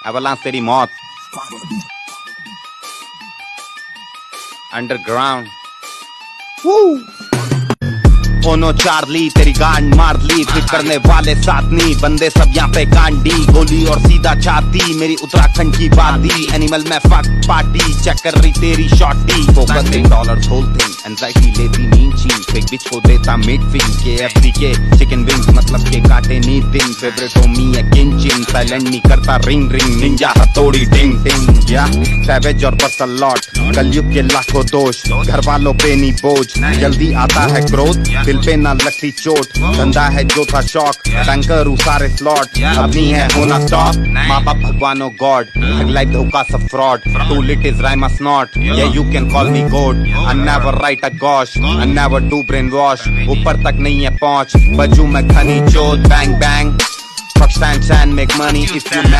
Avalanche तेरी मौत। Underground ओनो Charlie तेरी गांड मार ली, फिर करने वाले साथ नहीं, बंदे सब यहाँ पे कांडी, गोली और सीधा छाती, मेरी उत्तराखंड की वादी, एनिमल में फक पार्टी, चेक कर रही तेरी shorty, focusing dollars whole thing, anxiety लेती नींद चीन, फेक बिच को देता मिड फिंग, KFC के चिकन विंग्स मतलब के काटे नी दिन, फेवरेट हो मी है किंचिन, साइलेंट नहीं करता रिंग रिंग, निंजा हथौड़ी टिंग टिंग, या सैवेज और बसल लॉट, कलयुग के लाखों दोष, घर वालों पे नहीं बोझ, जल्दी आता है क्रोध, दिल पे ना लगती चोट, धंधा है जो था शौक, टैंकर सारे स्लॉट, अब नहीं है होना स्टॉप, माँ बाप भगवानो गॉड, लाइफ धोखा सब fraud, too lit is rhyme us not, yeah you can call me God, I never write a gosh, I never do brain wash, ऊपर तक नहीं है पहुंच, बजू मैं घनी चोट, bang bang, fuck stand make money if you man